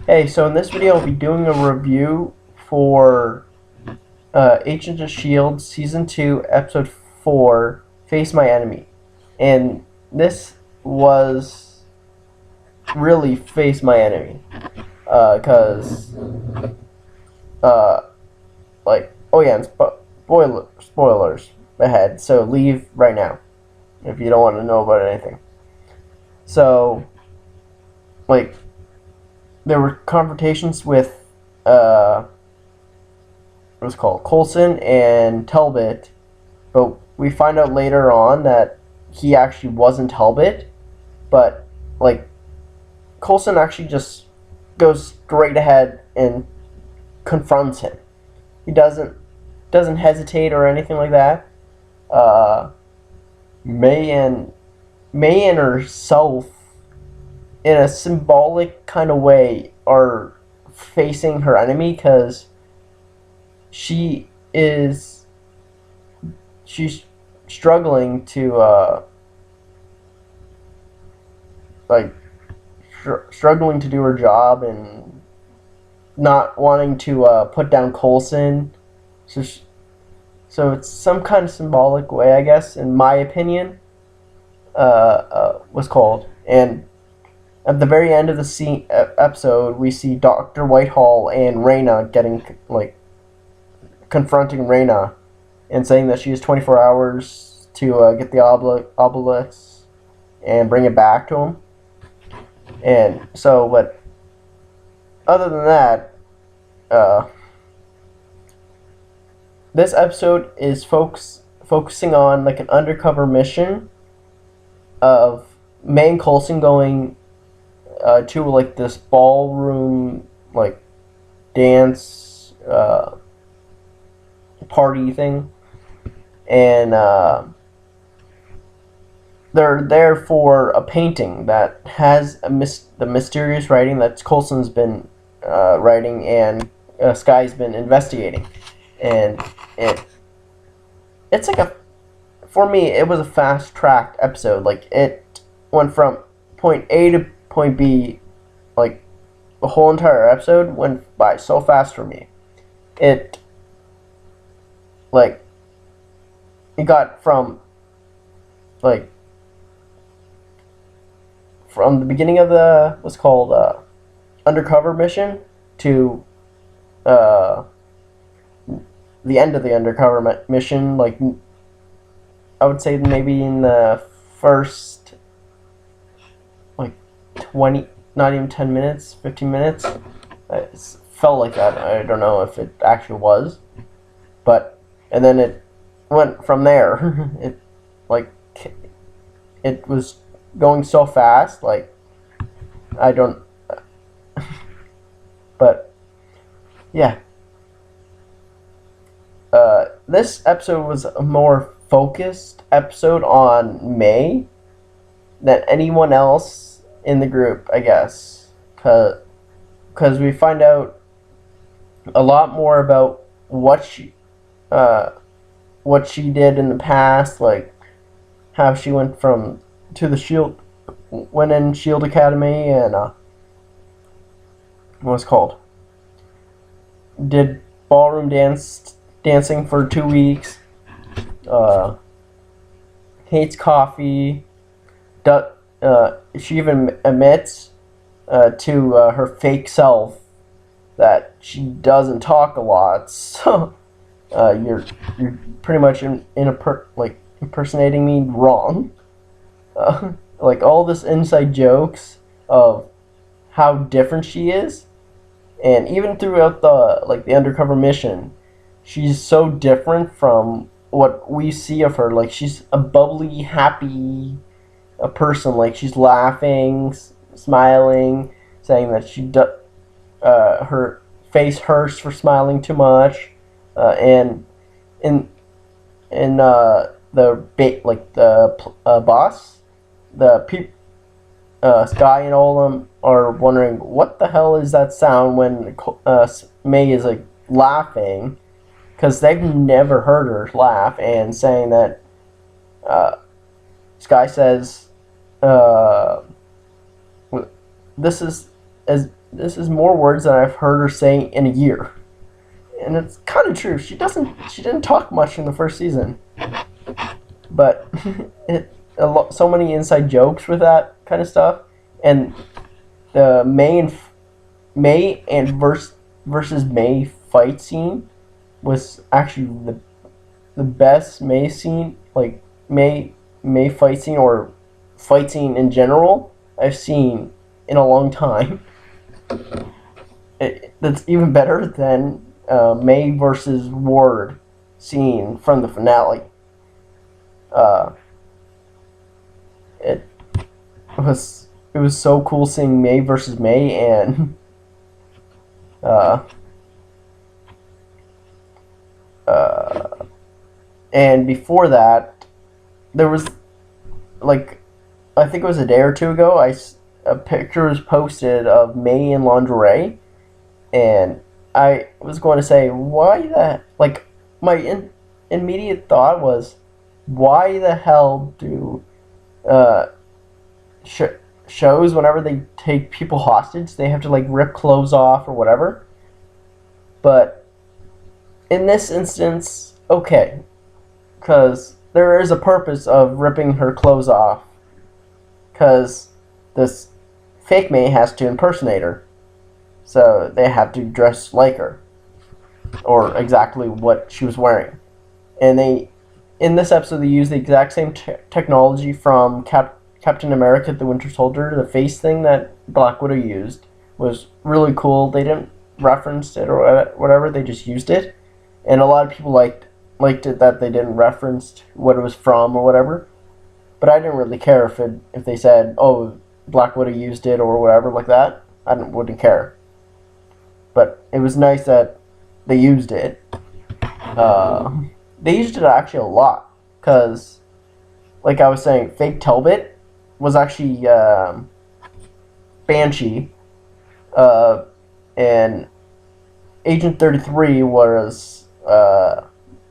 Hey, so in this video I'll be doing a review for Agents of S.H.I.E.L.D. Season 2, Episode 4, Face My Enemy. And this was really Face My Enemy. Because, oh yeah, and spoilers ahead, so leave right now if you don't want to know about anything. So, like, there were confrontations with, what's called Coulson and Talbot, but we find out later on that he actually wasn't Talbot, but like Coulson actually just goes straight ahead and confronts him. He doesn't hesitate or anything like that. Uh, May and herself, in a symbolic kind of way, are facing her enemy because she is she's struggling to like struggling to do her job and not wanting to put down Coulson. So so it's some kind of symbolic way, I guess, in my opinion. Was called, and at the very end of the episode, we see Dr. Whitehall and Raina getting confronting Raina and saying that she has 24 hours to get the obelisk and bring it back to him. And so, but other than that, uh, this episode is focusing on like an undercover mission of May and Coulson going to like this ballroom like dance party thing, and they're there for a painting that has the mysterious writing that Coulson's been writing and Sky's been investigating, and it's like a for me it was a fast tracked episode. Like it went from point A to point B, like the whole entire episode went by so fast for me. It like it got like from the beginning of the what's called undercover mission to uh, the end of the undercover mission. Like I would say maybe in the first like 20, not even 10 minutes, 15 minutes. It felt like that. I don't know if it actually was, but and then it went from there. It like it was going so fast. Like I don't, but yeah. This episode was a more focused episode on May than anyone else in the group, I guess, because we find out a lot more about what she did in the past, like how she went from to the Shield, went in Shield Academy, and what's called did ballroom dancing for 2 weeks. Hates coffee. She even admits to her fake self that she doesn't talk a lot. So you're pretty much impersonating me wrong. Like all this inside jokes of how different she is, and even throughout the undercover mission, she's so different from what we see of her. Like she's a bubbly, happy a person. Like she's laughing, smiling, saying that her face hurts for smiling too much, and in the boss, Sky and all of them are wondering what the hell is that sound when May is like laughing, because they've never heard her laugh, and saying that Sky says this is as this is more words than I've heard her say in a year, and it's kind of true. She didn't talk much in the first season, but so many inside jokes with that kind of stuff, and the May and versus May fight scene was actually the best May scene, like May fight scene or fight scene in general I've seen in a long time. That's even better than May versus Ward scene from the finale. Uh, it it was so cool seeing May versus May uh, uh, and before that there was like I think it was a day or two ago. A picture was posted of May in lingerie, and I was going to say why that like my immediate thought was why the hell do uh, shows whenever they take people hostage they have to like rip clothes off or whatever, but in this instance okay, because there is a purpose of ripping her clothes off, because this fake May has to impersonate her, so they have to dress like her or exactly what she was wearing. And they in this episode they use the exact same technology from Captain America: The Winter Soldier. The face thing that Black Widow used was really cool. They didn't reference it or whatever; they just used it, and a lot of people liked it that they didn't reference what it was from or whatever. But I didn't really care if they said, "Oh, Black Widow used it" or whatever like that. Wouldn't care. But it was nice that they used it. They used it actually a lot because, like I was saying, fake Talbot was actually Banshee, and Agent 33 was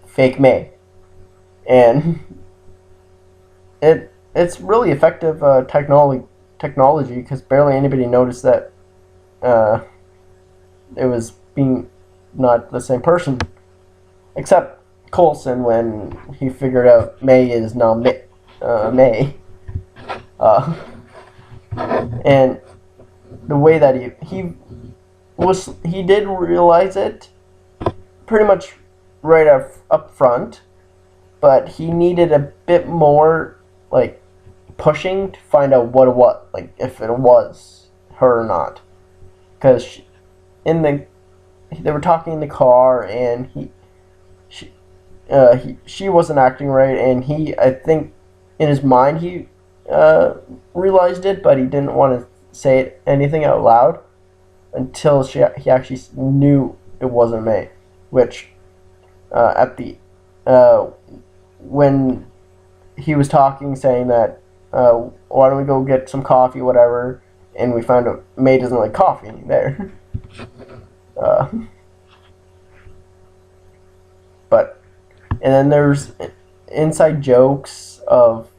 fake May, and it's really effective technology because barely anybody noticed that it was being not the same person, except Coulson when he figured out May is now May, and the way that he did realize it pretty much right up front, but he needed a bit more like pushing to find out what like if it was her or not, because they were talking in the car and she wasn't acting right, and I think in his mind he realized it, but he didn't want to say anything out loud until he actually knew it wasn't May, which at the when he was talking, saying that why don't we go get some coffee, whatever, and we found out May doesn't like coffee there. But and then there's inside jokes of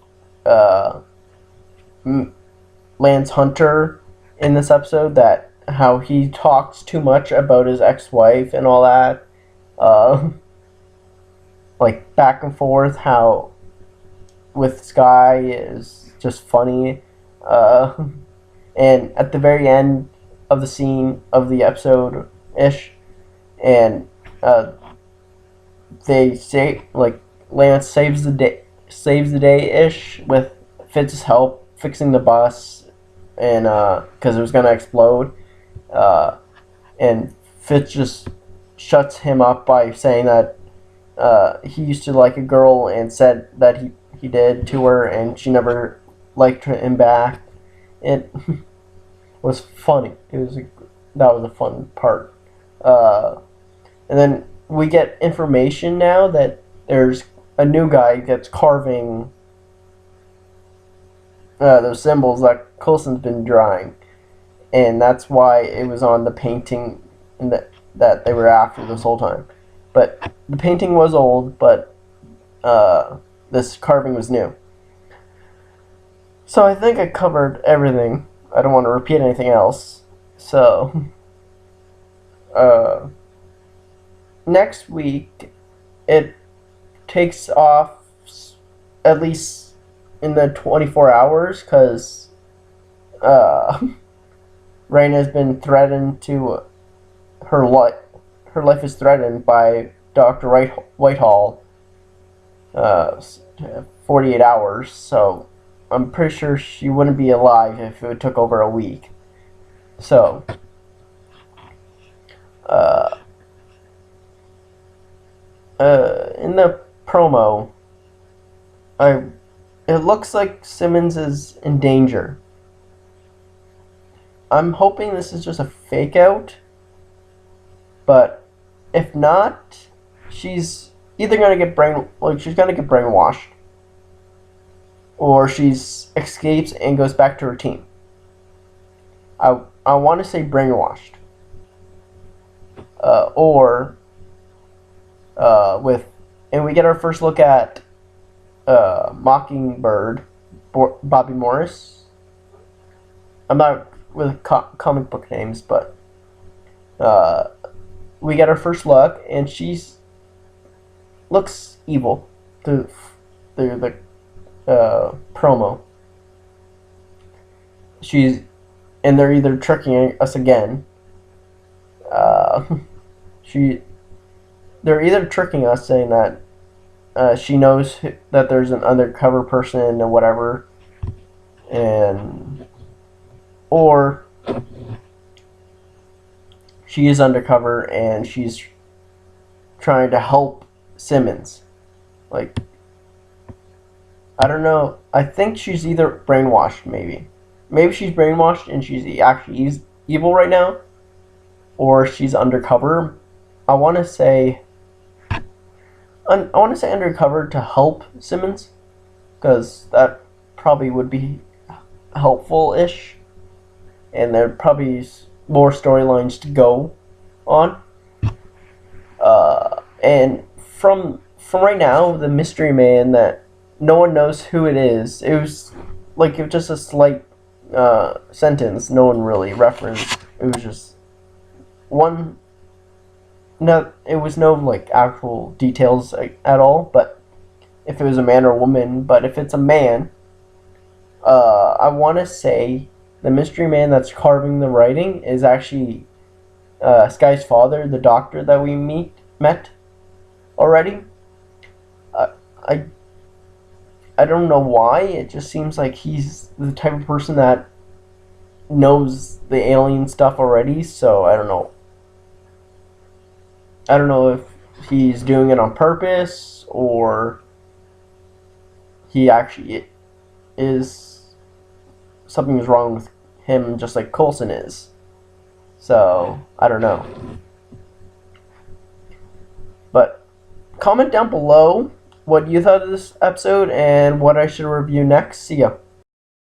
Lance Hunter in this episode, that how he talks too much about his ex-wife and all that, like back and forth, how with Sky is just funny, and at the very end of the scene of the episode ish, and they say like Lance saves the day ish with Fitz's help fixing the bus, and because it was gonna explode, and Fitz just shuts him up by saying that he used to like a girl and said that he did to her and she never liked him back. It was funny. That was a fun part. And then we get information now that there's a new guy that's carving those symbols that Coulson's been drawing, and that's why it was on the painting that they were after this whole time. But the painting was old, but this carving was new. So I think I covered everything. I don't want to repeat anything else. So, uh, next week it takes off at least in the 24 hours because Rain has been threatened to her life. Her life is threatened by Dr. Whitehall. 48 hours. So I'm pretty sure she wouldn't be alive if it took over a week. So uh, in the promo, I it looks like Simmons is in danger. I'm hoping this is just a fake out, but if not, she's either gonna get she's gonna get brainwashed, or she's escapes and goes back to her team. I want to say brainwashed, or with, and we get our first look at Mockingbird, Bobby Morris. I'm not with comic book names, but uh, we get our first look, and she's looks evil through the promo. She's and they're either tricking us again. Uh, she they're either tricking us, saying that she knows that there's an undercover person or whatever, and or she is undercover and she's trying to help Simmons. Like, I don't know. I think she's either brainwashed, maybe she's brainwashed and she's actually evil right now, or she's undercover. I want to say undercover to help Simmons, because that probably would be helpful-ish, and there probably more storylines to go on. And from right now, the mystery man that no one knows who it is. It was like it was just a slight sentence. No one really referenced. It was just one. No, it was no like actual details at all. But if it was a man or a woman, but if it's a man, I want to say the mystery man that's carving the writing is actually Sky's father, the doctor that we met already. I I don't know why. It just seems like he's the type of person that knows the alien stuff already. So I don't know. I don't know if he's doing it on purpose or he actually is something is wrong with him, just like Coulson is. So I don't know. But comment down below what you thought of this episode and what I should review next. See ya.